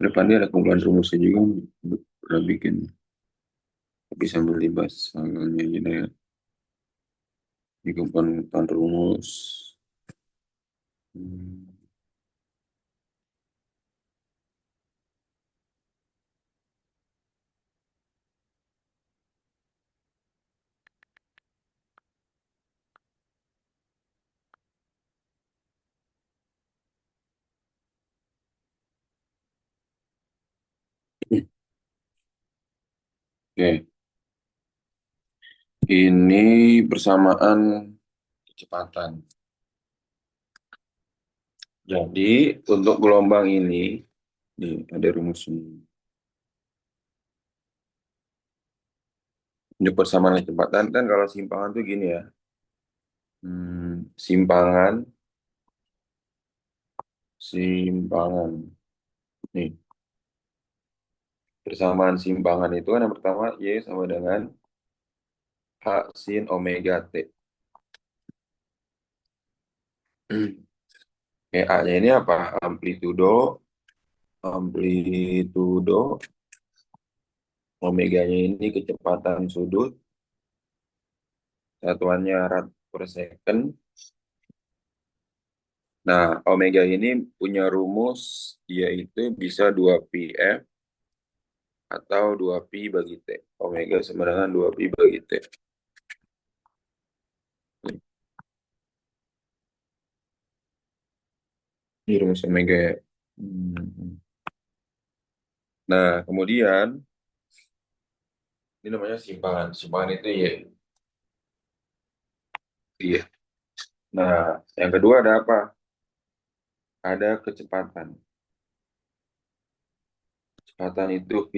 Depan dia ada kumpulan rumusnya juga, pernah bikin, tapi sambil dibahas soalnya aja deh, di kumpulan rumus. Hmm, Oke, ini persamaan kecepatan. Jadi untuk gelombang ini, nih ada rumusnya. Untuk persamaan kecepatan kan kalau simpangan tuh gini ya. Simpangan, simpangan. Nih, persamaan simpangan itu kan yang pertama Y sama dengan H sin omega T. A-nya ini apa? Amplitudo, amplitudo, omeganya ini kecepatan sudut, satuannya rad per second. Nah, omega ini punya rumus, yaitu bisa 2πf atau 2pi bagi T. Omega sama dengan 2pi bagi T. Ini rumus omega ya. Hmm. Nah, kemudian, ini namanya simpangan. Simpangan itu ya. Iya. Nah, yang kedua ada apa? Ada kecepatan. Kecepatan itu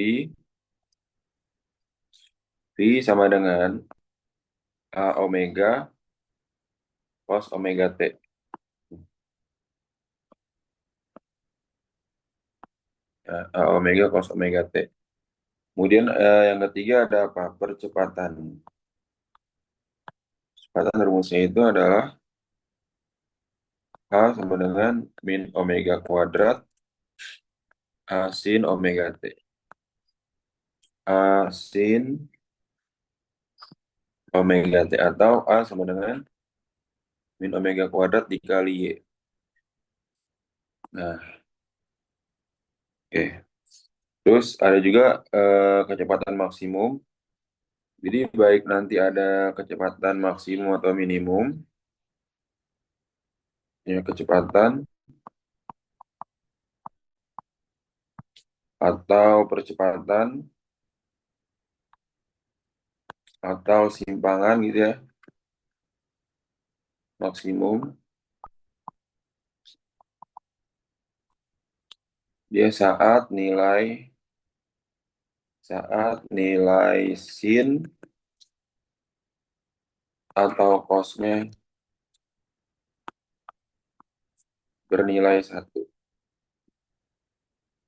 V sama dengan A omega cos omega T. Ya, A omega cos omega T. Kemudian yang ketiga ada apa? Percepatan. Kecepatan rumusnya itu adalah A sama dengan min omega kuadrat A sin omega T. A sin omega T atau A sama dengan min omega kuadrat dikali Y. Nah, oke. Terus ada juga kecepatan maksimum. Jadi baik nanti ada kecepatan maksimum atau minimum, ya kecepatan atau percepatan atau simpangan gitu ya, maksimum dia saat nilai sin atau cosnya bernilai satu,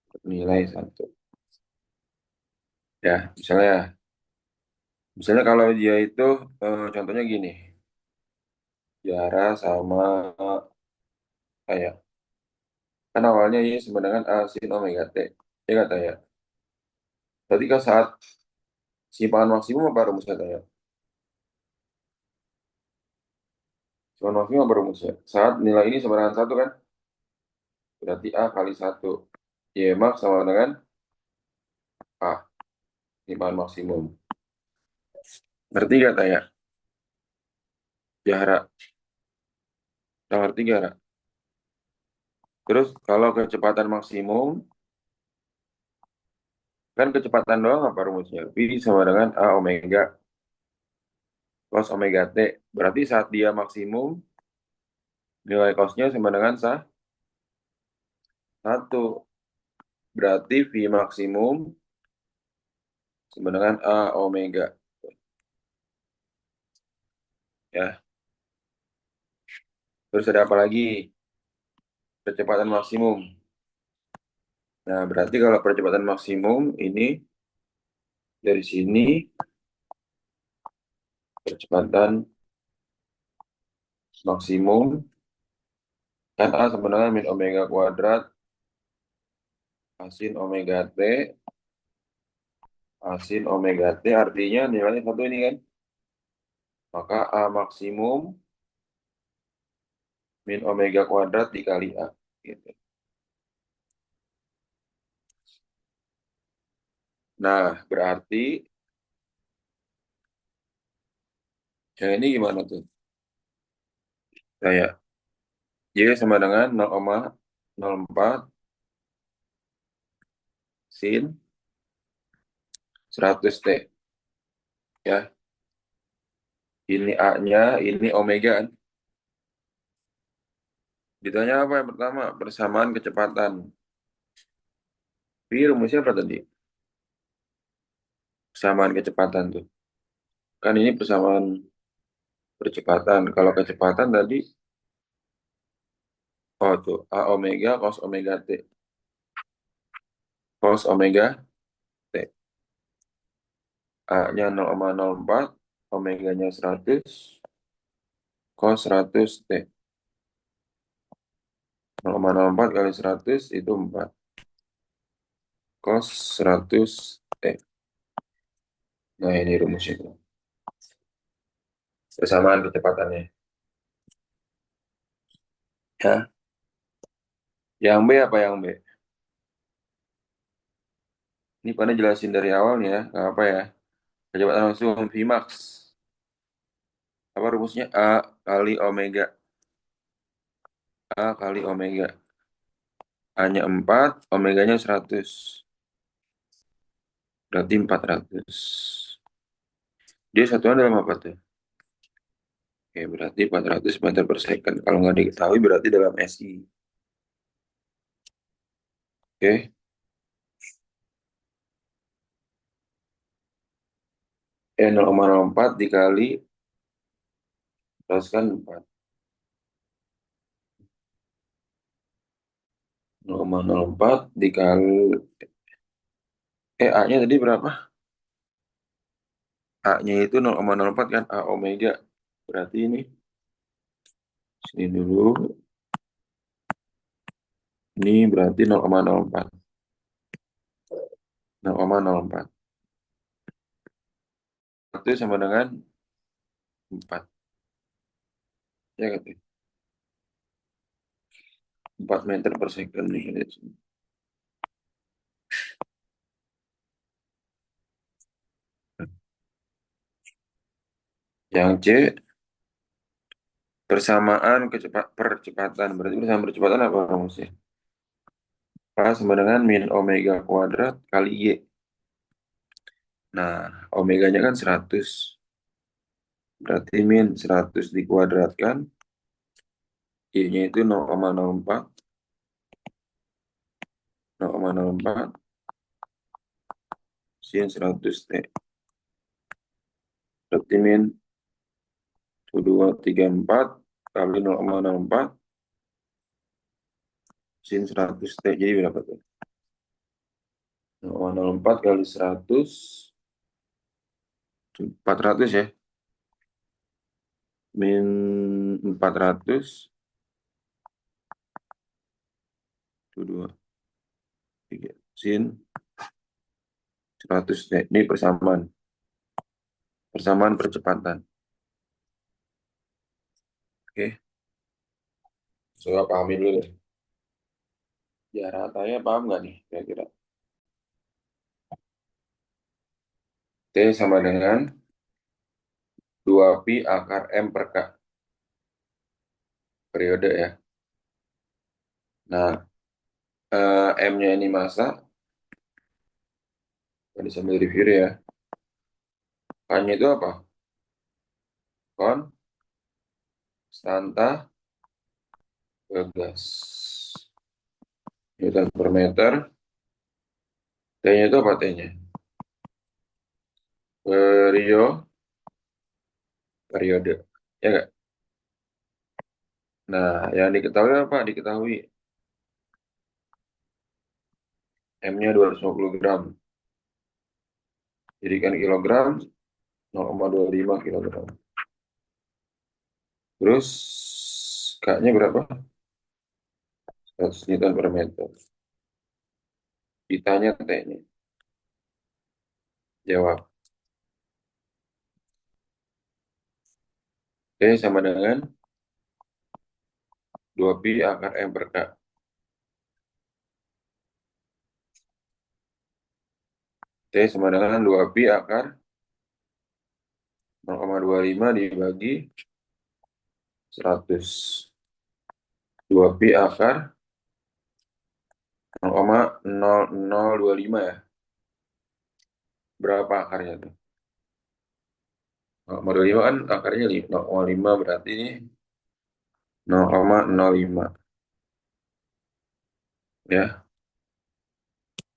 bernilai satu. Ya, misalnya kalau dia itu contohnya gini, Jara sama kayak kan awalnya Y sama dengan A sin omega T. Ya kata ya. Berarti kan saat simpangan maksimum apa rumusnya tanya? Simpangan maksimum apa rumusnya? Saat nilai ini sama dengan satu kan? Berarti A kali satu. Y max sama dengan A, simpangan maksimum. Ngerti gak tanya? Jara. Udah ngerti gak? Ra? Terus kalau kecepatan maksimum, kan kecepatan doang apa rumusnya? V sama dengan A omega cos omega T. Berarti saat dia maksimum, nilai cosnya sama dengan satu. Berarti V maksimum sama dengan A omega. Ya. Terus ada apa lagi? Kecepatan maksimum. Nah, berarti kalau percepatan maksimum ini dari sini percepatan maksimum kan A sama dengan min omega kuadrat Asin omega T, asin omega T artinya nilainya satu ini kan. Maka A maksimum min omega kuadrat dikali A. Gitu. Nah, berarti yang ini gimana tuh? Kayak Y sama dengan 0,04 sin 100 T. Ya, ini A-nya, ini omega kan. Ditanya apa yang pertama? Persamaan kecepatan. Tapi rumusnya apa tadi? Persamaan kecepatan tuh. Kan ini persamaan percepatan. Kalau kecepatan tadi, oh tuh, A omega cos omega T. Cos omega T. A-nya 0,04, omeganya 100, cos 100 T. 0,04 kali 100 itu 4. Cos 100 T. Nah, ini rumusnya. Persamaan kecepatannya. Ya. Yang B apa yang B? Ini pada jelasin dari awal nih ya. Nggak apa ya. Kecepatan langsung Vmax. Apa rumusnya? A kali omega. A kali omega. A-nya 4, omeganya 100. Berarti 400. Dia satuan dalam apa tuh? Oke, berarti 400 meter per second. Kalau nggak diketahui berarti dalam SI. Oke, E 0,04 dikali teruskan 4. 0,04 dikali A-nya tadi berapa? A-nya itu 0,04 kan A omega. Berarti ini sini dulu. Ini berarti 0,04. 0,04. Itu sama dengan 4. Ya kan? 4 meter per second nih. Yang C, persamaan percepatan. Berarti persamaan percepatan apa rumusnya? A sama dengan min omega kuadrat kali Y. Nah, omeganya kan 100. Berarti min 100 dikuadratkan. Y-nya itu 0,04. 0,04 sin 100 T. Berarti min 234 kali 0,04 sin 100 T. Jadi berapa tuh? 0,04 kali 100. 400 ya. Min 400. 2, 3. Sin 100 T. Ini persamaan. Persamaan percepatan. Oke. Coba pahami dulu deh. Ya, ratanya paham nggak nih kira-kira? T sama dengan 2pi akar M per K. Periode ya. Nah, M-nya ini massa. Tadi sambil review ya. K-nya itu apa? Konstanta gas. Newton per meter. T-nya itu apa T-nya? Periode. Ya nggak? Nah, yang diketahui apa? Diketahui M-nya 250 gram. Jadikan kilogram 0,25 kilogram. Terus K-nya berapa? 100 Newton per meter. Ditanya T-nya. Jawab. T sama dengan 2pi akar M per K. T sama dengan 2pi akar 0,25 dibagi 100. 2pi akar 0,0025 ya. Berapa akarnya tuh? 0,25 kan akarnya 0,5 berarti ini 0,05 ya.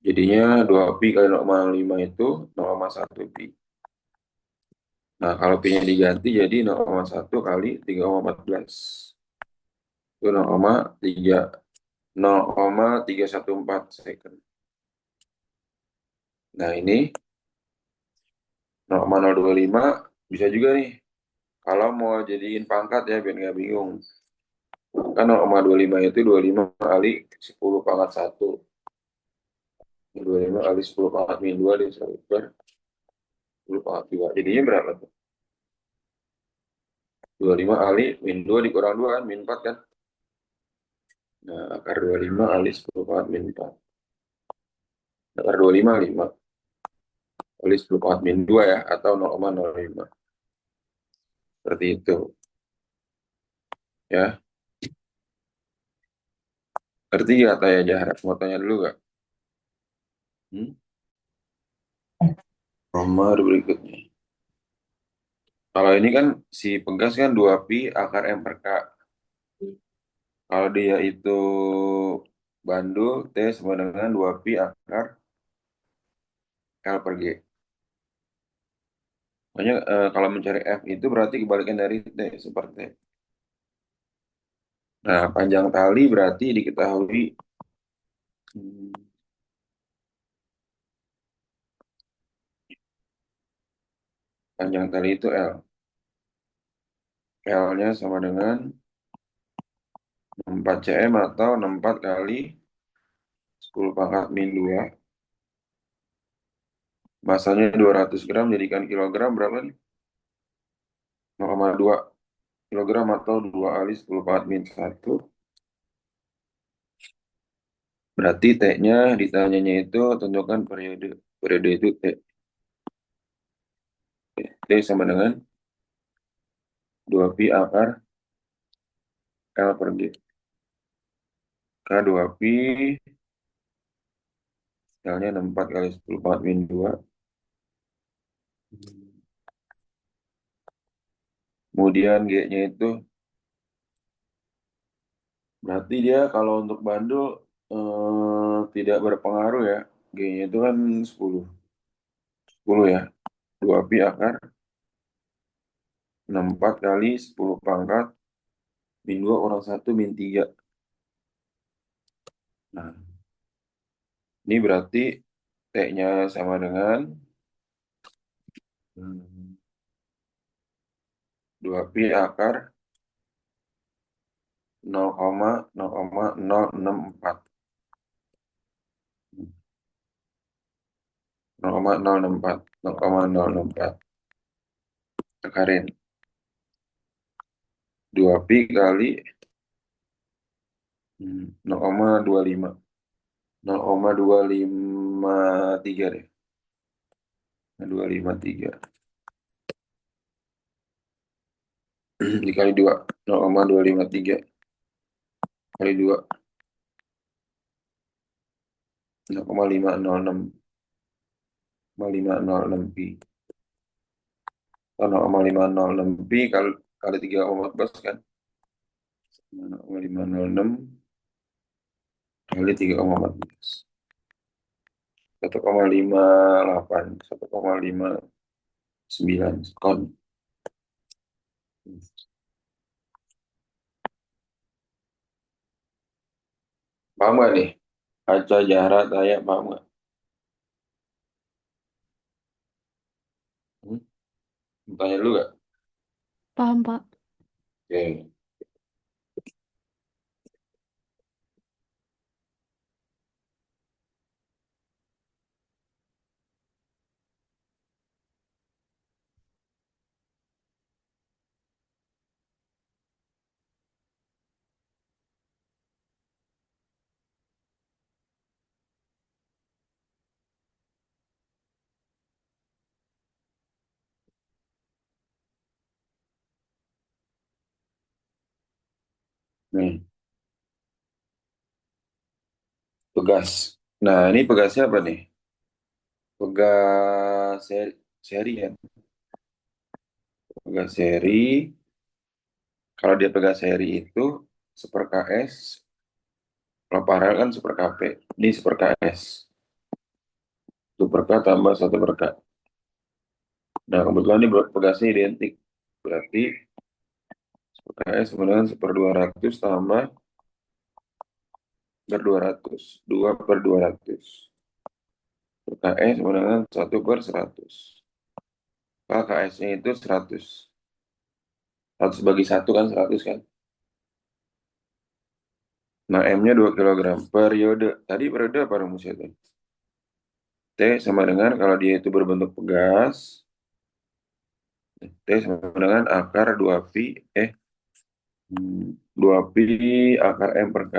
Jadinya 2pi kali 0,5 itu 0,1 pi. Nah, kalau pi-nya diganti jadi 0,1 kali 3,14. Itu 0,314 second. Nah, ini 0,025 bisa juga nih. Kalau mau jadiin pangkat ya biar nggak bingung. Kan 0,25 itu 25 kali 10 pangkat 1. 25 kali 10 pangkat min 2 dikali per 10 pangkat 2. Jadinya berapa tuh? 25 kali min 2 dikurang 2 kan, min 4 kan? Nah, akar 25 kali 10 pangkat min 4. Akar 25, 5. Kali 10 pangkat min 2 ya, atau 0,05. Seperti itu. Ya, ngerti gak tanya jarak? Mau tanya dulu gak? Hmm? Nomor berikutnya. Kalau ini kan si pegas kan 2pi akar M per K. Kalau dia itu bandul, T sama dengan 2pi akar L per G. Makanya kalau mencari F itu berarti kebalikan dari T, seperti. Nah, panjang tali berarti diketahui hmm, panjang tali itu L. L-nya sama dengan 4 cm atau 64 kali 10 pangkat min 2. Masanya 200 gram jadikan kilogram berapa nih? 0,2 kilogram atau 2 kali 10 pangkat min 1. Berarti T-nya ditanyanya itu tentukan periode. Periode itu T. T sama dengan 2pi akar L per G. K 2pi, L-nya 64 kali 10 pangkat min 2. Kemudian G-nya itu, berarti dia kalau untuk bandul tidak berpengaruh ya. G-nya itu kan 10. 10 ya. 2pi akar 64 kali 10 pangkat min 2 kurang 1 min 3. Nah, ini berarti T-nya sama dengan 2pi akar 0,0064. 0,064. 0,064. Akarin. 2pi kali 0,25. 0,253 deh. 253. Dikali 2. 0,253 kali 2. 0,506. 0,506 pi. Atau 0,506 pi kali 3,14 kan. 0,506 kali 3,14. 1,58. 1,59 ton. Paham gak nih? Kaca jarak daya paham gak? Hmm? Tanya dulu gak? Paham, Pak. Oke. Nih, pegas. Nah, ini pegasnya apa nih? Pegas seri ya. Pegas seri. Kalau dia pegas seri itu seper KS. Kalau paralel kan seper KP. Ini seper KS. Satu per K tambah satu per K. Nah, kebetulan ini pegasnya identik. Berarti seper KS sama dengan seper 200 tambah per 200. 2 per 200. Per KS sama dengan 1/100. Kalau KS-nya itu 100. 100 bagi satu kan 100 kan. Nah, M-nya 2 kilogram. Periode. Tadi periode apa rumusnya itu? T sama dengan kalau dia itu berbentuk pegas. T sama dengan akar 2pi. 2pi akar M per K.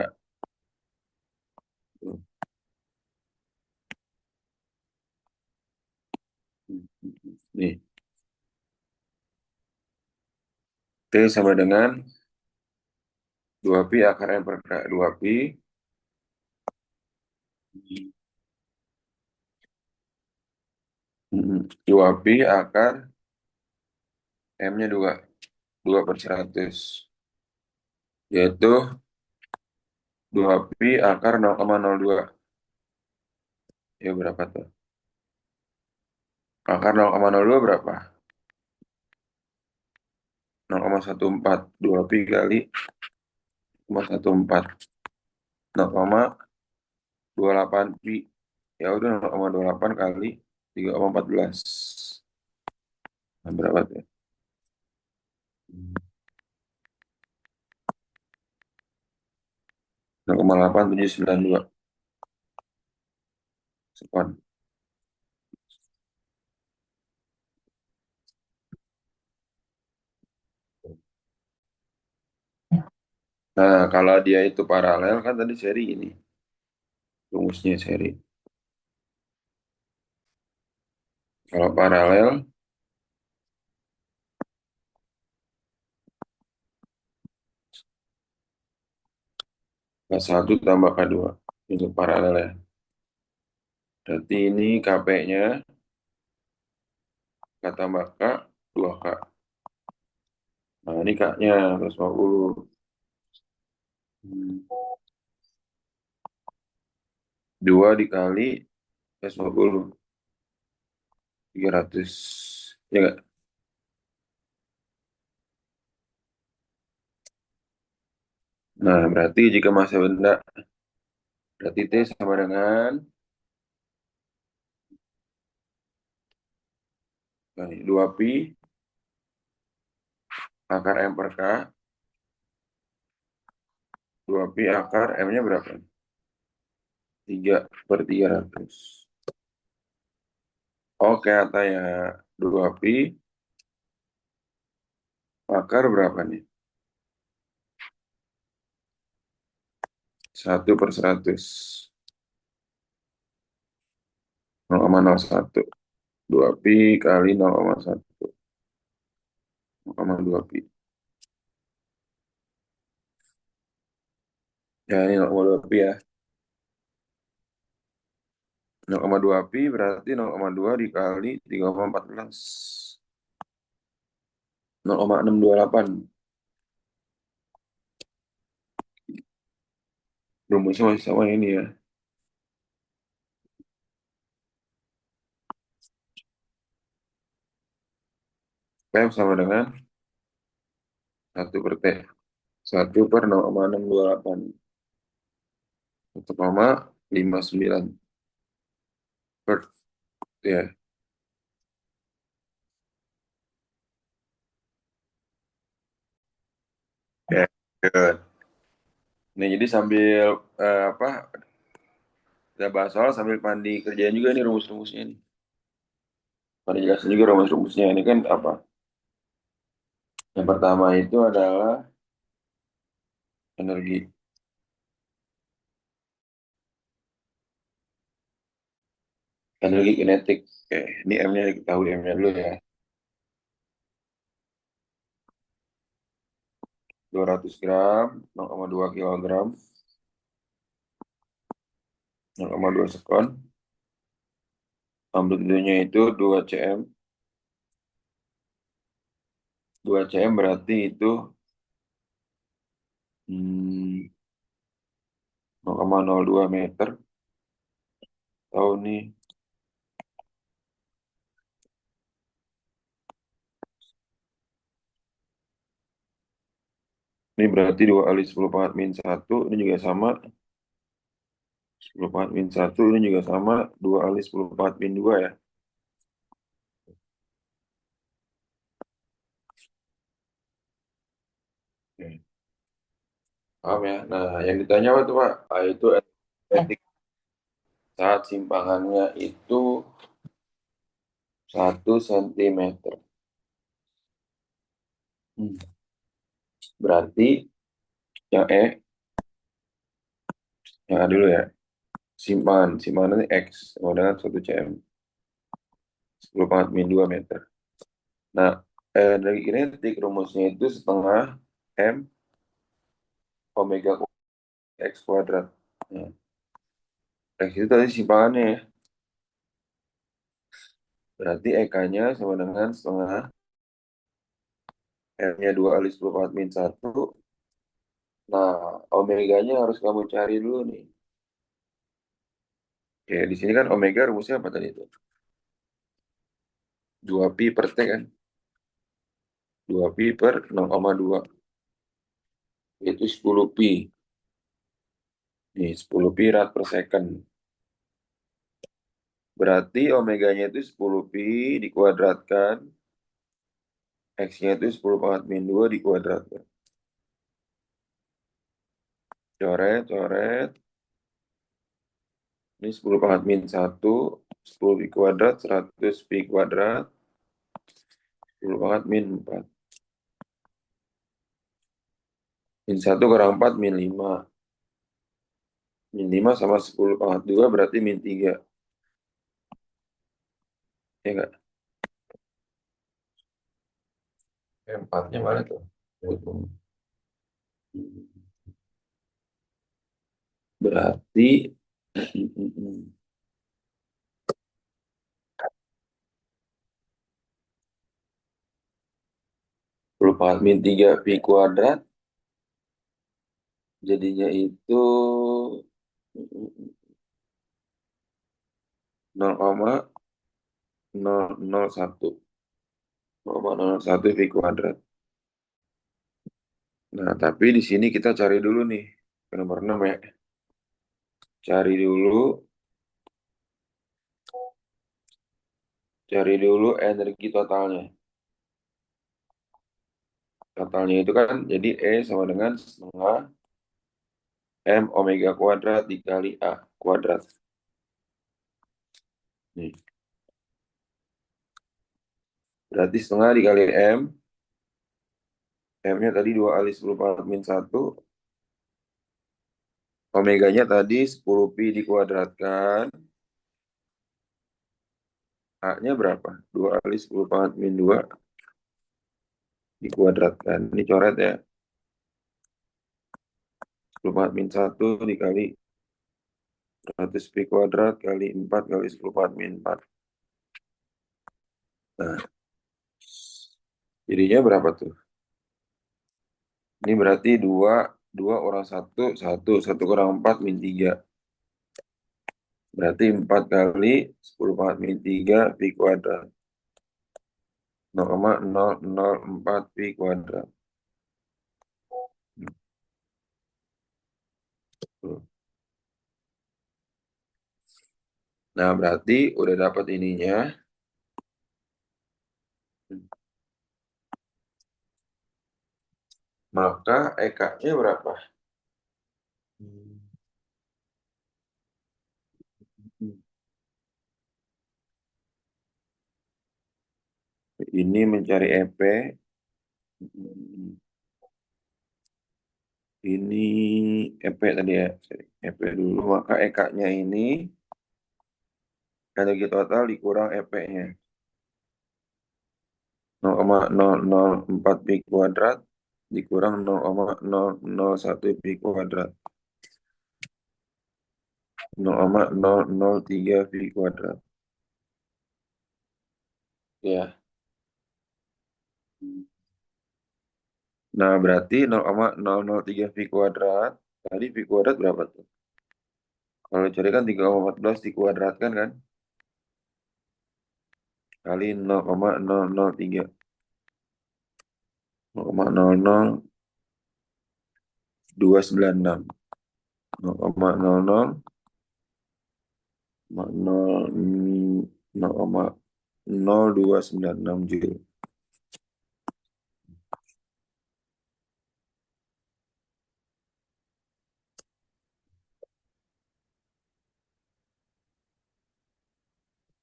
Nih. T sama dengan 2pi akar M per K. 2pi. 2pi akar M-nya 2. 2 per 100. Yaitu 2pi akar 0,02. Ya berapa tuh? Akar 0,02 berapa? 0,14. 2pi kali 0,14. 0,28 pi. Ya udah 0,28 kali 3,14. Nah, berapa tuh? 0,8792 sekon. Nah, kalau dia itu paralel kan tadi seri ini. Rumusnya seri. Kalau paralel, K1 tambah K2. Itu paralel ya. Berarti ini KP-nya K tambah K, 2K. Nah, ini K-nya 150. 2 dikali 150. 300. Ya nggak? Nah, berarti jika massa benda, berarti T sama dengan 2pi akar M per K. 2pi akar M-nya berapa? 3 per 300. Oke, katanya 2pi akar berapa nih? 1/100. 0,01. 2pi kali 0,1. 0,2 pi. Ya, ini 0,2 pi ya. 0,2 pi berarti 0,2 dikali 3,14. 0,628. Rumusnya masih sama ini ya. PM sama dengan 1/T. 1/628. 1,59 per ya. Ya, good. Nih, jadi sambil apa? Kita bahas soal sambil Pandi kerjain juga nih rumus-rumusnya nih. Pandi jelasin juga rumus-rumusnya. Ini kan apa? Yang pertama itu adalah energi. Energi kinetik. Oke, ini M-nya diketahui M-nya dulu ya. 200 gram, 0,2 kilogram, 0,2 sekon. Amplitudonya itu 2 cm. 2 cm berarti itu 0,02 meter. Tahu nih, ini berarti 2 kali 10 pangkat min 1, ini juga sama. 10 pangkat min 1, ini juga sama. 2 kali 10 pangkat min 2 ya. Oke. Paham ya? Nah, yang ditanya apa tuh Pak? Ah, itu etik saat simpangannya itu 1 cm. Hmm. Berarti yang yang A dulu ya. Simpangan ini X sama dengan 1 cm. 10 pangkat min 2 meter. Nah, energi kinetik rumusnya itu setengah M omega X kuadrat. Nah, X itu tadi simpangannya ya. Berarti EK-nya sama dengan setengah M-nya 2 kali 10 pangkat min 1. Nah, omeganya harus kamu cari dulu nih. Oke, di sini kan omega rumusnya apa tadi itu? 2pi per T kan? 2pi per 0,2. Itu 10pi. Nih, 10pi rad per second. Berarti omeganya itu 10pi dikuadratkan. X-nya itu 10 pangkat min 2 dikuadratkan. Coret, coret. Ini 10 pangkat min 1. 10 pi kuadrat, 100 pi kuadrat. 10 pangkat min 4. Min 1 kurang 4, min 5. Min 5 sama 10 pangkat 2 berarti min 3. Ya enggak? 4-nya mana tuh? Berarti 10 pangkat min 3 pi kuadrat. Jadinya itu 0,001. 0,001 pi kuadrat. Nah, tapi di sini kita cari dulu nih. Ke nomor 6 ya. Cari dulu energi totalnya. Totalnya itu kan jadi E sama dengan setengah M omega kuadrat dikali A kuadrat. Nih. Berarti setengah dikali M. M-nya tadi 2 kali 10 pangkat min 1. Omeganya tadi 10 pi dikuadratkan. A-nya berapa? 2 kali 10 pangkat min 2 dikuadratkan. Ini coret ya. 10 pangkat min 1 dikali 100 pi kuadrat kali 4 kali 10 pangkat min 4. Nah, jadinya berapa tuh? Ini berarti 2, 2 kurang 1, 1, 1 kurang 4, min 3. Berarti 4 kali 10 pangkat min 3 pi kuadrat. 0,004 pi kuadrat. Nah, berarti udah dapat ininya. Maka EK-nya berapa? Ini mencari EP. Ini EP tadi ya. EP dulu. Maka EK-nya ini energi total dikurang EP-nya. 0,004 pi kuadrat dikurang 0,001 pi kuadrat. 0,003 pi kuadrat. Ya. Nah, berarti 0,003 pi kuadrat. Tadi pi kuadrat berapa tuh? Kalau cari kan 3,14 dikuadratkan kan? Kali 0,003. 0,00296. 0,0296 Joule.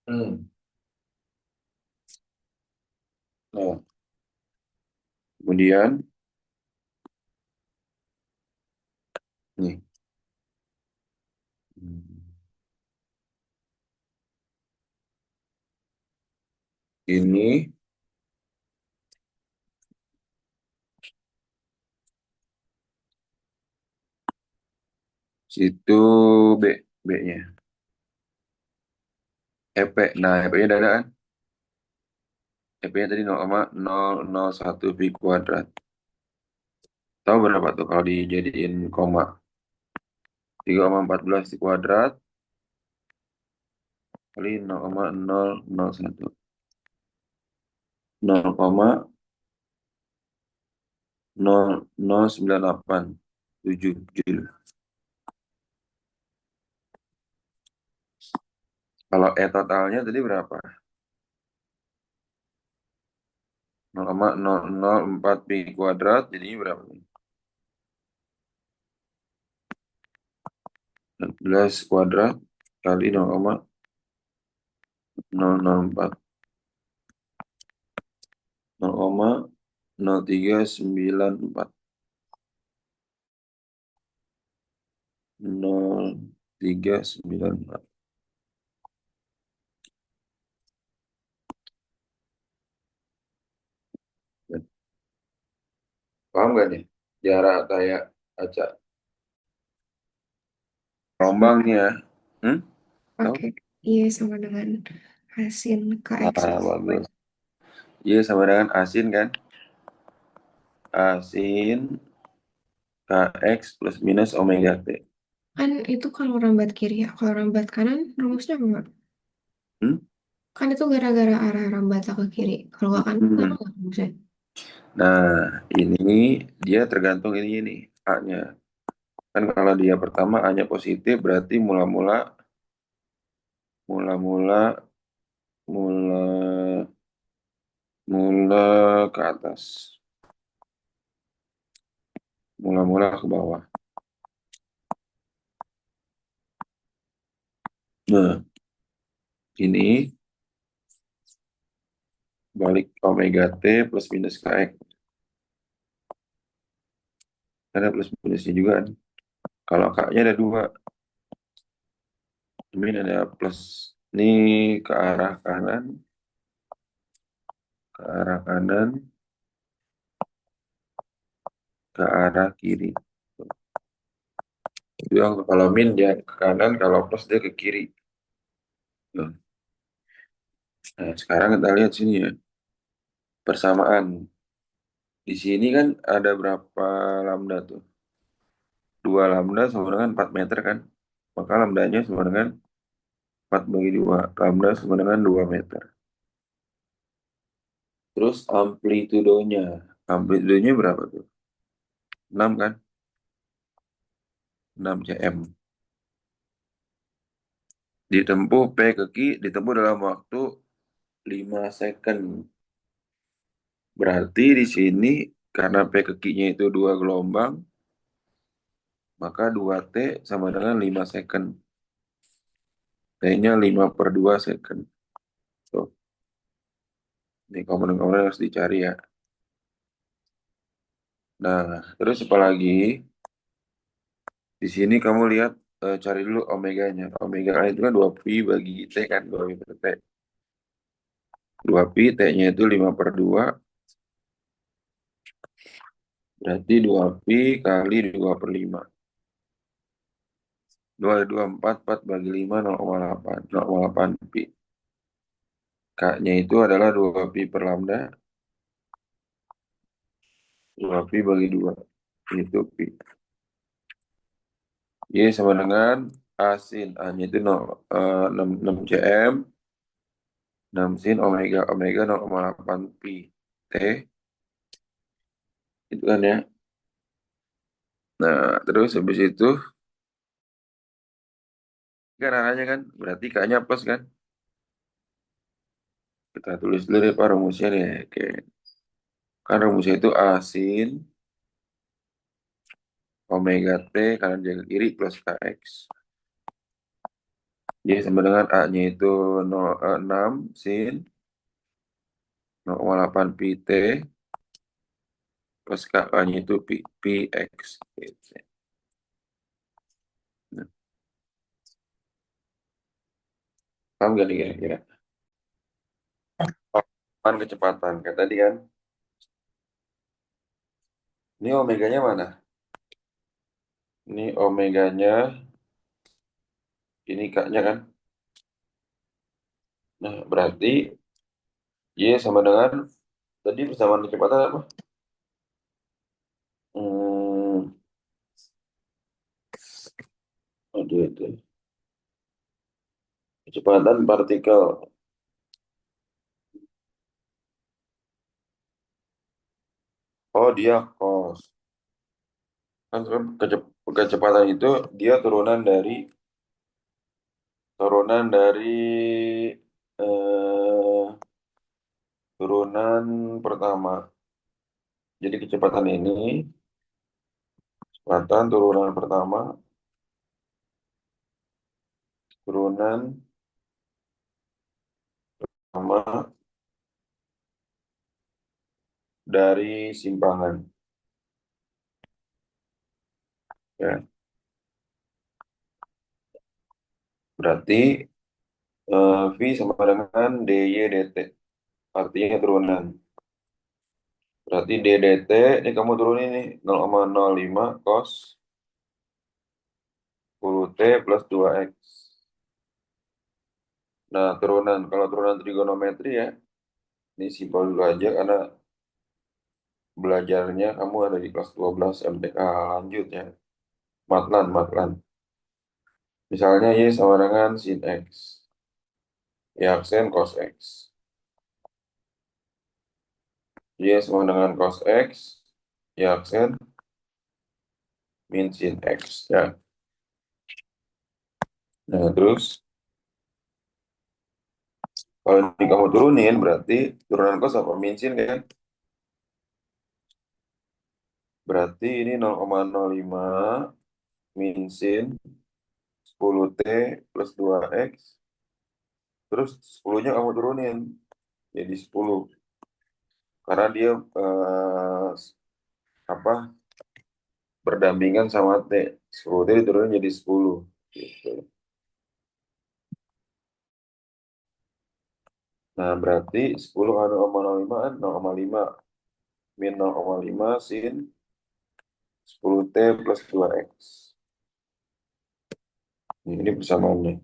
Hmm. Nah, kemudian nih. Ini situ B, B-nya. EP. Nah, EP-nya ada kan? EP-nya tadi 0,001 pi kuadrat. Tahu berapa tuh kalau dijadiin koma? 3,14 di kuadrat kali 0,001. 0,00987 Joule. Kalau E totalnya tadi berapa? 0,004 pi kuadrat, jadinya berapa? 14 kuadrat kali 0,004. 0,0394. 0,394. Paham gak nih? Jarak kayak acak gelombang nih ya. Hmm? Tahu? Oke, iya sama dengan hasin KX. Ah, bagus. Iya sama dengan asin kan? Asin KX plus minus omega T. Kan itu kalau rambat kiri ya, kalau rambat kanan rumusnya apa? Hmm? Kan itu gara-gara arah rambatnya ke kiri. Kalau ke kanan kenapa Hmm. nggak rumusnya? Nah, ini dia tergantung ini nih A-nya. Kan kalau dia pertama A-nya positif berarti mula-mula mula-mula mula mula ke atas. Mula-mula ke bawah. Nah, ini balik omega T plus minus KX. Ada plus minusnya juga kan. Kalau K-nya ada dua. Ini ada plus. Ini ke arah kanan. Ke arah kanan. Ke arah kiri. Jadi kalau min dia ke kanan, kalau plus dia ke kiri. Nah, sekarang kita lihat sini ya. Persamaan. Di sini kan ada berapa lambda tuh? 2 lambda sama dengan 4 meter kan? Maka lambdanya sama dengan 4 bagi 2. Lambda sama dengan 2 meter. Terus amplitudonya. Amplitudonya berapa tuh? 6 kan? 6 cm. Ditempuh P ke Q, ditempuh dalam waktu 5 second. Berarti di sini karena P ke Q-nya itu 2 gelombang, maka 2T sama dengan 5 second. T-nya 5 per 2 second. Tuh, ini komponen-komponen harus dicari ya. Nah, terus apa lagi? Di sini kamu lihat, cari dulu omeganya. Omega A itu kan 2 pi bagi T kan, 2 pi per T. 2 pi, T-nya itu 5 per 2. Berarti 2pi kali 2/5. 2 4 bagi 5, 0,8. 0,8 pi. K-nya itu adalah 2pi per lambda. 2pi bagi 2. Itu pi. Y sama dengan A sin. A-nya itu 6 cm. 6 sin omega. Omega 0,8 pi. T. Itu kan ya. Nah, terus habis itu kan arahnya kan. Berarti K-nya plus kan. Kita tulis dulu deh Pak rumusnya deh. Oke. Kan rumusnya itu A sin omega T kanan jaga kiri plus KX. Y sama dengan A-nya itu 6 sin 0,8 pi T plus KK-nya itu pi X. Gitu. Nah, paham gak nih kira-kira? Pan kecepatan. Kayak tadi kan. Ini omeganya mana? Ini omeganya, ini K-nya kan. Nah, berarti Y sama dengan, tadi persamaan kecepatan apa? Hmm, aduh itu. Kecepatan partikel. Oh, dia cos. Kan kecepatan itu dia turunan dari turunan pertama. Jadi kecepatan turunan pertama, turunan pertama dari simpangan. Ya, berarti V sama dengan dy dt. Artinya turunan. Berarti d dt, ini kamu turunin nih 0,05 cos 10t plus 2x. Nah, kalau turunan trigonometri ya, ini simpel dulu aja karena belajarnya kamu ada di kelas 12 MTK lanjut ya. Matlan, matlan. Misalnya Y sama dengan sin X. Y aksen cos X. Y sama dengan cos X. Y aksen min sin X. Ya. Nah, terus kalau ini kamu turunin berarti turunan cos apa? Min sin kan? Berarti ini 0,05 min sin 10t plus 2x. Terus 10-nya kamu turunin jadi 10. Karena dia apa berdampingan sama T. 10T diturunin jadi 10. Gitu. Nah, berarti 10 kali 0,05 kan 0,5 min 0,5 sin 10T plus 2x. Ini persamaannya.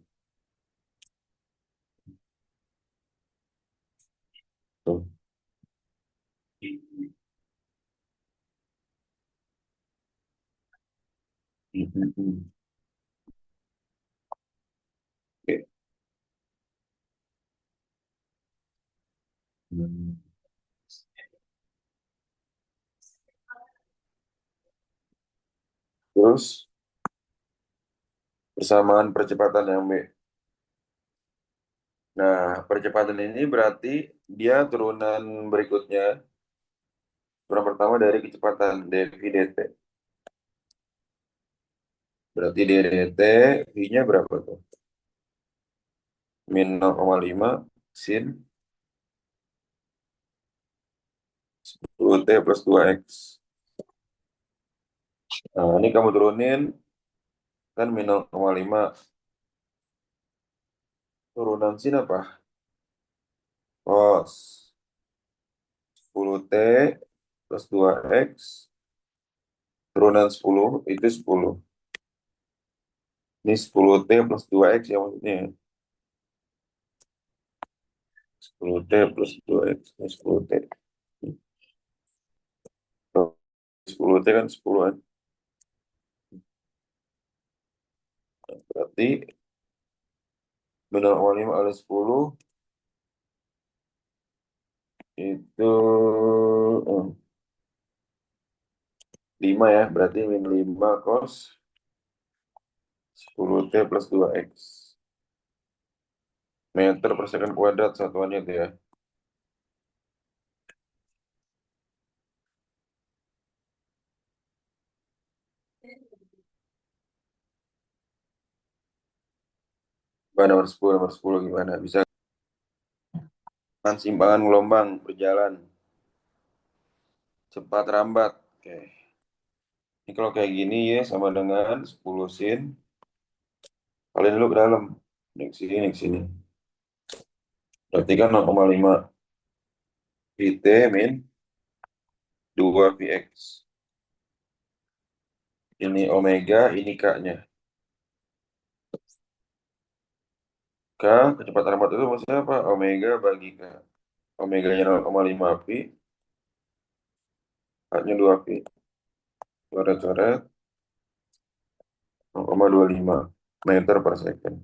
Tuh. Oke. Hmm. Terus persamaan percepatan yang B. Nah, percepatan ini berarti dia turunan berikutnya. Turunan pertama dari kecepatan dv dt. Berarti dt, v-nya berapa tuh? Min 0,5 sin 10t plus 2x. Nah, ini kamu turunin kan min 0,5 turunan sin apa? Cos 10t plus 2x Turunan 10 itu 10. Ini 10T plus 2X ya maksudnya. 10T plus 2X. Ini 10T. 10T kan 10 kan. Berarti 0,5 kali 10 itu 5 ya. Berarti min 5 cos 10T plus 2X. Meter per second kuadrat satuannya itu ya. Nomor 10 gimana? Bisa kan simpangan gelombang berjalan cepat rambat. Oke. Ini kalau kayak gini ya sama dengan 10 sin. Kalian dulu ke dalam. Ini ke sini, ini ke sini. Berarti kan 0,5 VT min 2 VX. Ini omega, ini K-nya. K, kecepatan rambat itu maksudnya apa? Omega bagi K. Omeganya 0,5 V, K-nya 2 V. Coret-coret 0,25 meter per second.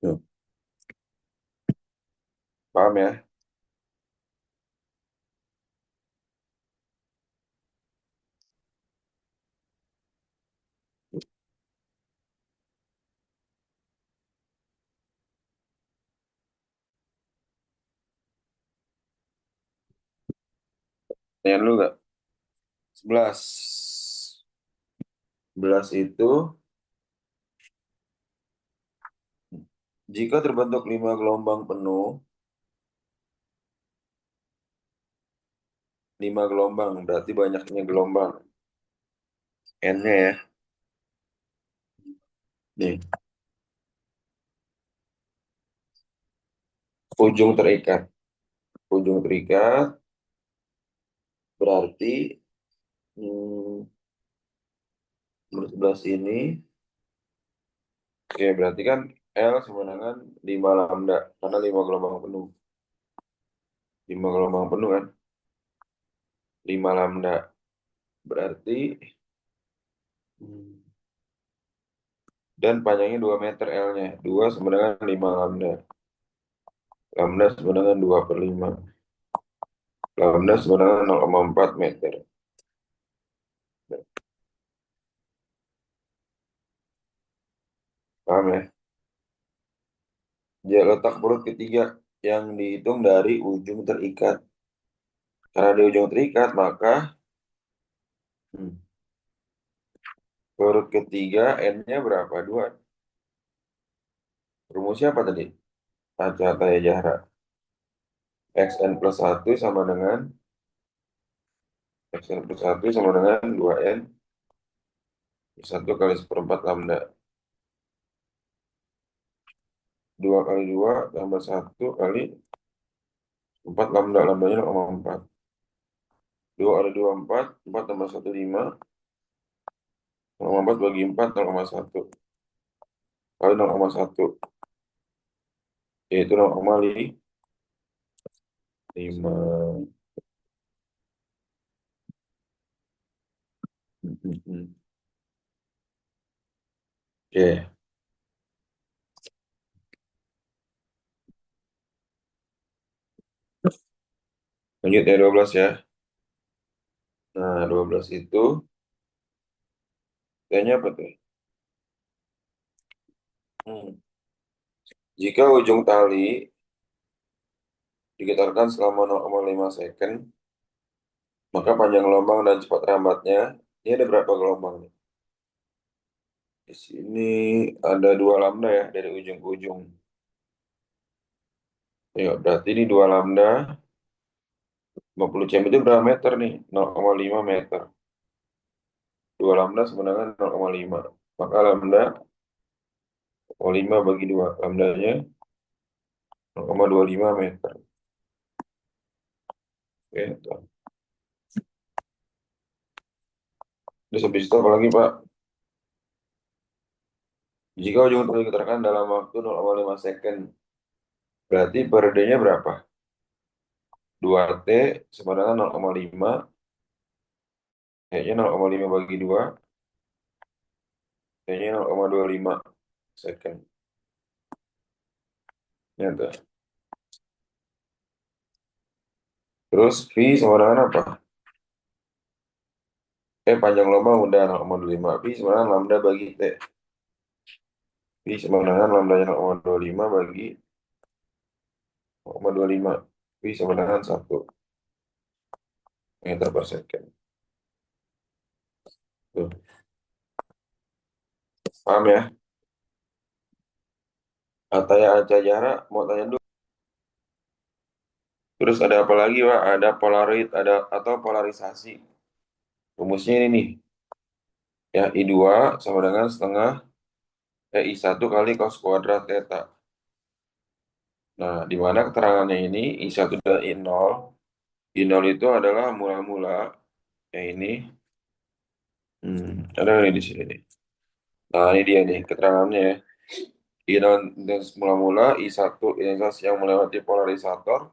Tuh, paham ya? Tanya dulu nggak? 11. 11 itu jika terbentuk 5 gelombang penuh, 5 gelombang berarti banyaknya gelombang. N-nya ya. Nih, ujung terikat. Ujung terikat berarti hmm, menurut 11 ini, oke berarti kan L sama dengan 5 lambda, karena 5 gelombang penuh. 5 gelombang penuh kan, 5 lambda. Berarti, hmm, dan panjangnya 2 meter L-nya. 2 sama dengan 5 lambda. Lambda sama dengan 2 per 5. Lambda sama dengan 0,4 meter. Paham ya? Dia letak perut ketiga yang dihitung dari ujung terikat. Karena di ujung terikat, maka perut ketiga N-nya berapa? 2. Rumusnya apa tadi? Acata ya jarak. Xn plus 1 sama dengan Xn plus 1 sama dengan 2N 1 kali seperempat lambda. 2 kali 2 tambah 1 kali 4 lambda. Lambdanya 0,4. 2 kali 2 4. 4 tambah 1 5. 0,4 bagi 4 0,1. Kali 0,1. Yaitu 0,5. Oke, lanjut ya 12 ya. Nah, 12 itu kayaknya apa tuh? Hmm. Jika ujung tali digetarkan selama 0,5 second, maka panjang gelombang dan cepat rambatnya, ini ada berapa gelombang nih? Di sini ada 2 lambda ya, dari ujung ke ujung. Ya, berarti ini 2 lambda, 50 cm itu berapa meter nih? 0,5 meter. 2 lambda sama dengan 0,5. Maka lambda 0,5 bagi 2. Lambdanya 0,25 meter. Oke, tuh. Terus habis itu apa lagi, Pak? Jika ujung tombol ditekan dalam waktu 0,5 second, berarti per D-nya berapa? 2T sama dengan 0,5, kayaknya 0,5 bagi 2, kayaknya 0,25 second. Ya, tuh. Terus V sama dengan apa? Panjang lubang udah 0,25. V sama dengan lambda bagi T. V sama dengan lambdanya 0,25 bagi 0,25. V sama dengan 1 meter per second. Tuh, paham ya? Ataya Aca Jara mau tanya dulu. Terus ada apa lagi, Pak? Ada polarit, ada atau polarisasi. Rumusnya ini nih. Ya, I2 sama dengan setengah I1 kali cos kuadrat theta. Nah, di mana keterangannya ini I1 dan I0. I0 itu adalah mula-mula. Ya ini. Ada nih di sini nih. Nah, ini dia nih keterangannya ya. I0 intensitas mula-mula, I1 intensitas yang melewati polarisator,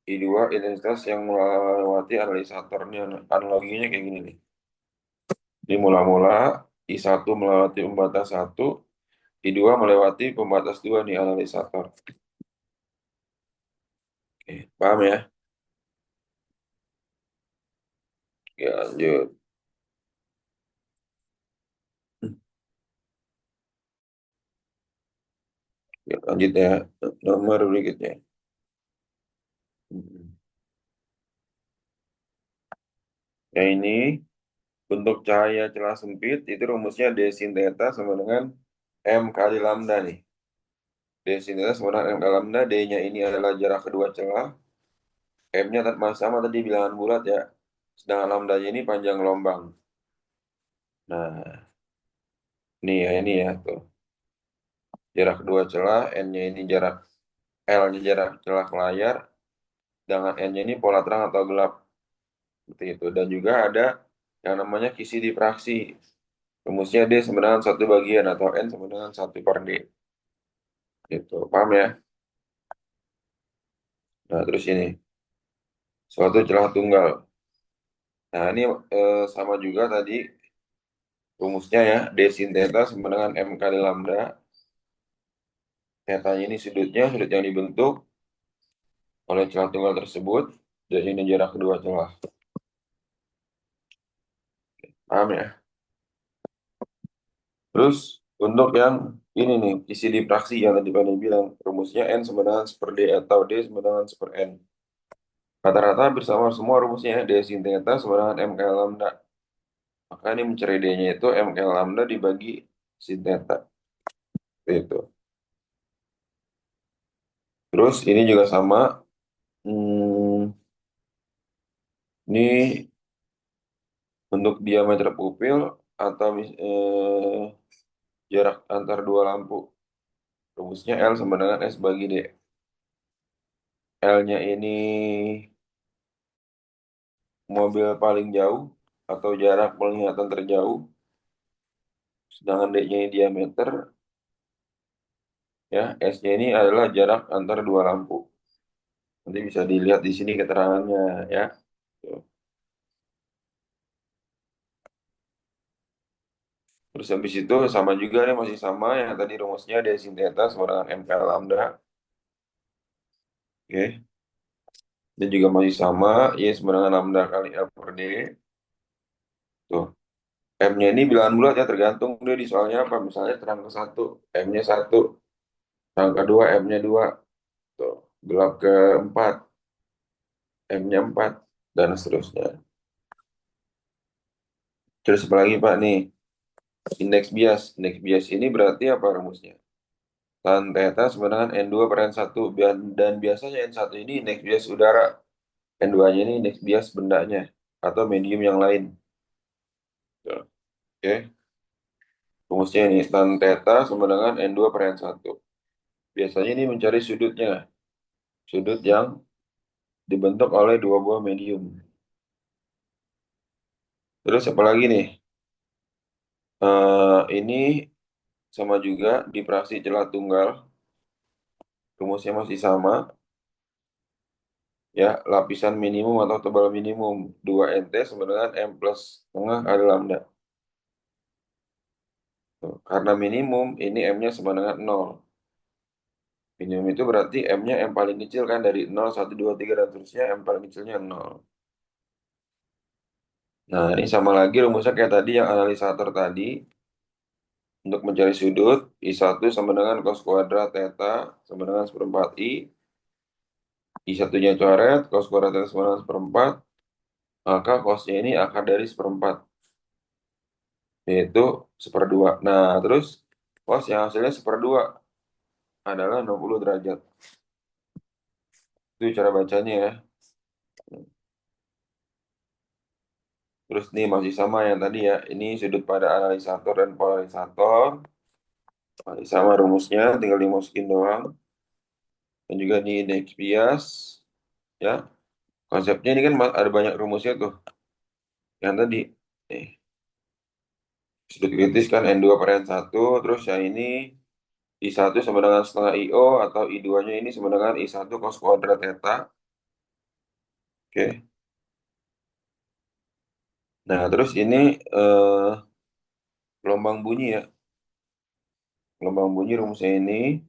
I2 intensitas yang melewati analisator. Ini analoginya kayak gini nih. Ini mula-mula I1 melewati pembatas 1, I2 melewati pembatas 2 nih analisator. Oke, paham ya? Oke, lanjut. Oke, lanjut ya. Nomor berikutnya. Hmm. Ya ini untuk cahaya celah sempit itu rumusnya D sin theta sama dengan M kali lambda nih. D sin theta sama dengan M kali lambda. D-nya ini adalah jarak kedua celah. M-nya sama tadi bilangan bulat ya. Sedangkan lambdanya ini panjang gelombang. Nah, ini ya tuh. Jarak kedua celah, N-nya ini jarak L-nya jarak celah layar, sedangkan N-nya ini pola terang atau gelap. Seperti itu. Dan juga ada yang namanya kisi difraksi. Rumusnya D sama dengan 1 bagian atau N sama dengan 1/D. Gitu. Paham ya? Nah, terus ini. Suatu celah tunggal. Nah, ini sama juga tadi rumusnya ya. D sin theta sama dengan M kali lambda. Theta ini sudut yang dibentuk oleh celah tunggal tersebut. Dan ini jarak kedua celah. Paham ya? Terus untuk yang ini nih, isi difraksi yang tadi Pak bilang, rumusnya N sama dengan 1/D atau D sama dengan 1/N. Rata-rata bersama semua rumusnya D sin theta sama dengan M kali lambda. Maka ini mencari D-nya itu M kali lambda dibagi sin theta. Itu. Terus ini juga sama. Hmm, ini untuk diameter pupil atau jarak antar dua lampu. Rumusnya L sama dengan S bagi D. L-nya ini mobil paling jauh atau jarak penglihatan terjauh, sedangkan D-nya ini diameter, ya S-nya ini adalah jarak antar dua lampu. Nanti bisa dilihat di sini keterangannya ya. Tuh. Terus habis itu sama juga nih masih sama yang tadi rumusnya D sin theta sama dengan M kali lambda. Oke. Dan juga masih sama Y sama dengan lambda kali L per D. Tuh. M-nya ini bilangan bulat ya tergantung dia di soalnya apa. Misalnya terang ke satu, M-nya satu, terang kedua, M-nya dua. Tuh. Gelap ke empat, M-nya 4 dan seterusnya. Terus apa lagi Pak nih? Indeks bias. Indeks bias ini berarti apa rumusnya? Tan theta sama dengan N2 per N1. Dan biasanya N1 ini indeks bias udara. N2-nya ini indeks bias bendanya atau medium yang lain. Tuh. Oke. Rumusnya ini tan theta sama dengan N2 per N1. Biasanya ini mencari sudutnya. Sudut yang dibentuk oleh dua buah medium. Terus apa lagi nih? Ini sama juga di fraksi celah tunggal, rumusnya masih sama, ya, lapisan minimum atau tebal minimum 2 nt sama dengan M plus tengah ada lambda. Tuh, karena minimum, ini M-nya sama dengan 0. Minimum itu berarti M-nya M paling kecil kan dari 0, 1, 2, 3, dan seterusnya M paling kecilnya 0. Nah, ini sama lagi rumusnya kayak tadi yang analisator tadi. Untuk mencari sudut, I1 sama dengan cos kuadrat theta sama dengan seperempat I. I1-nya coret, cos kuadrat theta sama dengan seperempat. Maka cosnya ini akar dari seperempat, yaitu seperdua. Nah, terus cos yang hasilnya seperdua adalah 60 derajat. Itu cara bacanya ya. Terus nih masih sama yang tadi ya. Ini sudut pada analisator dan polarisator. Masih sama rumusnya, tinggal dimasukin doang. Dan juga ini indeks bias. Ya, konsepnya ini kan ada banyak rumusnya tuh. Yang tadi, eh, sudut kritis kan N2 per N1. Terus yang ini I1 sama dengan setengah IO atau I2-nya ini sama dengan I1 cos kuadrat theta. Oke. Nah, terus ini eh, gelombang bunyi ya. Gelombang bunyi rumusnya ini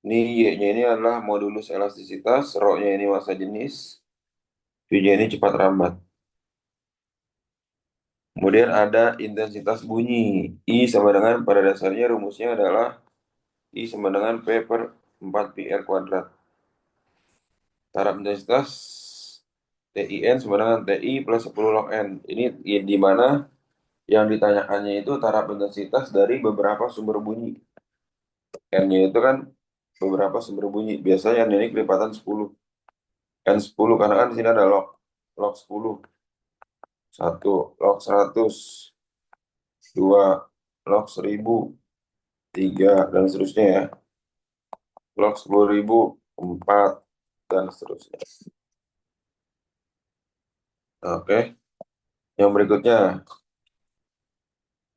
Y-nya ini adalah modulus elastisitas, Rho-nya ini massa jenis, V-nya ini cepat rambat. Kemudian ada intensitas bunyi. I sama dengan pada dasarnya rumusnya adalah I sama dengan P per 4 pi R kuadrat. Taraf intensitas TIN sama dengan TI plus 10 log N. Ini di mana yang ditanyakannya itu taraf intensitas dari beberapa sumber bunyi. N-nya itu kan beberapa sumber bunyi. Biasanya N ini kelipatan 10. N10 karena kan di sini ada log. Log 10. 1, log 100, 2, log 1000, 3, dan seterusnya ya. Log 10.000, 4, dan seterusnya. Oke, yang berikutnya.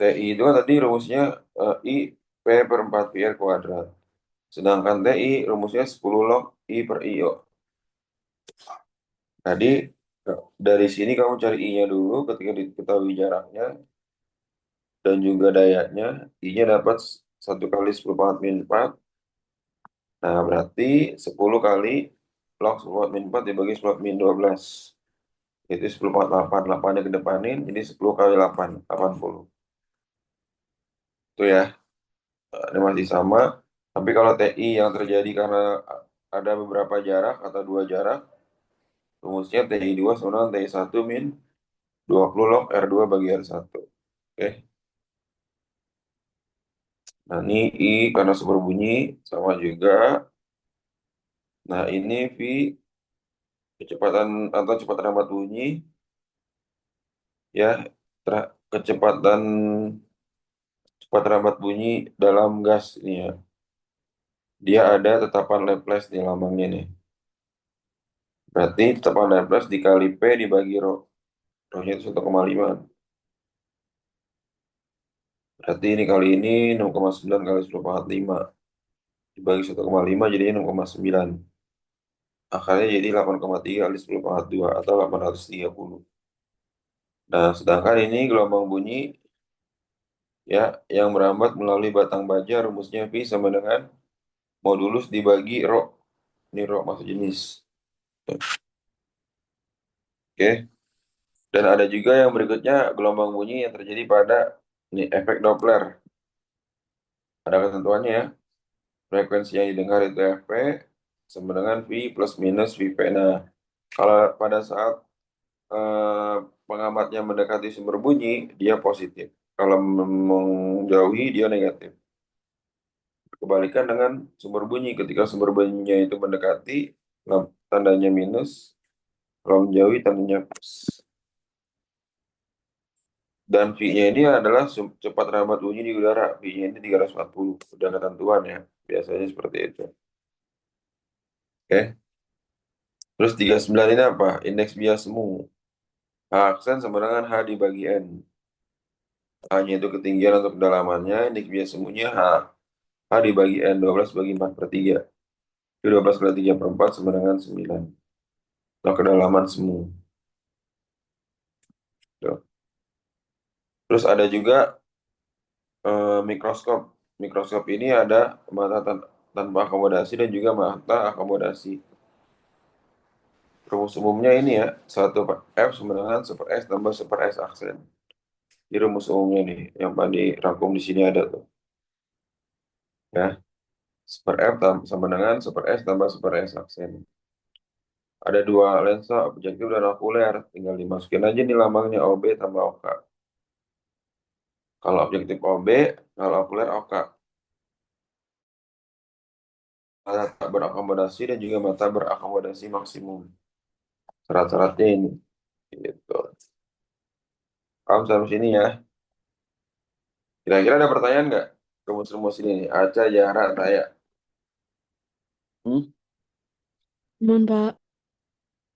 TI itu kan tadi rumusnya I P per 4 pi R kuadrat. Sedangkan TI rumusnya 10 log I per IO. Tadi dari sini kamu cari I-nya dulu ketika diketahui jaraknya dan juga dayanya. I-nya dapat 1 kali 10 pangkat min 4. Nah, berarti 10 kali log 10 pangkat min 4 dibagi 10 pangkat min 12. Itu 10 pangkat 8. 8-nya kedepanin, ini 10 kali 8, 80. Itu ya, ini masih sama. Tapi kalau TI yang terjadi karena ada beberapa jarak atau dua jarak, rumusnya TI2 sama dengan TI1 min 20 log R2 bagi R1. Oke. Nah, ini I karena superbunyi sama juga. Nah, ini V kecepatan atau cepat rambat bunyi ya, kecepatan cepat rambat bunyi dalam gas ini ya. Dia ada tetapan Laplace di lambangnya nih. Berarti tetapan Laplace dikali P dibagi rho. Rho-nya itu 1,5. Berarti ini kali ini 6,9 kali 10 pangkat 5. Dibagi 1,5 jadinya 6,9. Akarnya jadi 8,3 kali 10 pangkat 2 atau 830. Nah, sedangkan ini gelombang bunyi ya yang merambat melalui batang baja rumusnya V sama dengan modulus dibagi rho. Ini rho massa jenis. Oke. Dan ada juga yang berikutnya gelombang bunyi yang terjadi pada ini efek Doppler. Ada ketentuannya ya. Frekuensi yang didengar itu Fp sama dengan V plus minus Vp. Nah, kalau pada saat eh, pengamatnya mendekati sumber bunyi, dia positif. Kalau menjauhi, dia negatif. Kebalikan dengan sumber bunyi, ketika sumber bunyinya itu mendekati, tandanya minus, kalau menjauhi, tandanya plus. Dan V-nya ini adalah cepat rambat bunyi di udara. V-nya ini 340. Sudah ketentuan ya. Biasanya seperti itu. Oke. Terus 39 ini apa? Indeks bias semu. H aksen sama dengan H dibagi N. H-nya itu ketinggian atau kedalamannya, ini biasa semuanya H. H dibagi N, 12 bagi 4 per 3. 12 kali 3 per 4 sama dengan 9. Nah, kedalaman semu. Tuh. Terus ada juga mikroskop. Mikroskop ini ada mata tanpa akomodasi dan juga mata akomodasi. Rumus umumnya ini ya, 1 per F sama dengan 1 per S tambah 1 per S aksen. Ini rumus umumnya nih, yang tadi rangkum di sini ada tuh. Ya, 1 per F sama dengan 1 per S tambah 1 per S aksen. Ada dua lensa, objektif dan okuler. Tinggal dimasukin aja nih lambangnya OB tambah OK. Kalau objektif OB, kalau okuler OK. Mata tak berakomodasi dan juga mata berakomodasi maksimum. Syarat-syaratnya ini. Gitu. Paham sampai sini ya? Kira-kira ada pertanyaan nggak? Rumus-rumus ini nih. Aca, jarak, taya. Hmm? Aman, Pak.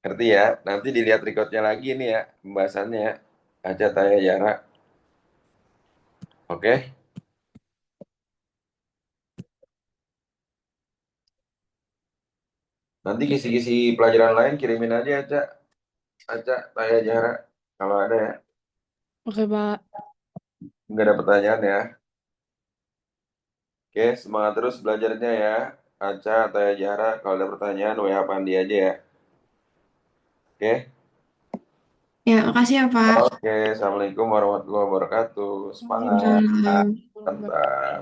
Ngerti ya? Nanti dilihat recordnya lagi nih ya. Pembahasannya ya. Aca, taya, jarak. Oke? Nanti kisi-kisi pelajaran lain kirimin aja Aca. Aca, taya, jarak. Kalau ada ya. Oke, Pak. Nggak ada pertanyaan ya. Oke, semangat terus belajarnya ya. Aca, taya, jarak. Kalau ada pertanyaan, WA Pandi aja ya. Oke? Ya, makasih ya, Pak. Oke, Assalamualaikum warahmatullahi wabarakatuh. Semangat. Waalaikumsalam. Mantap.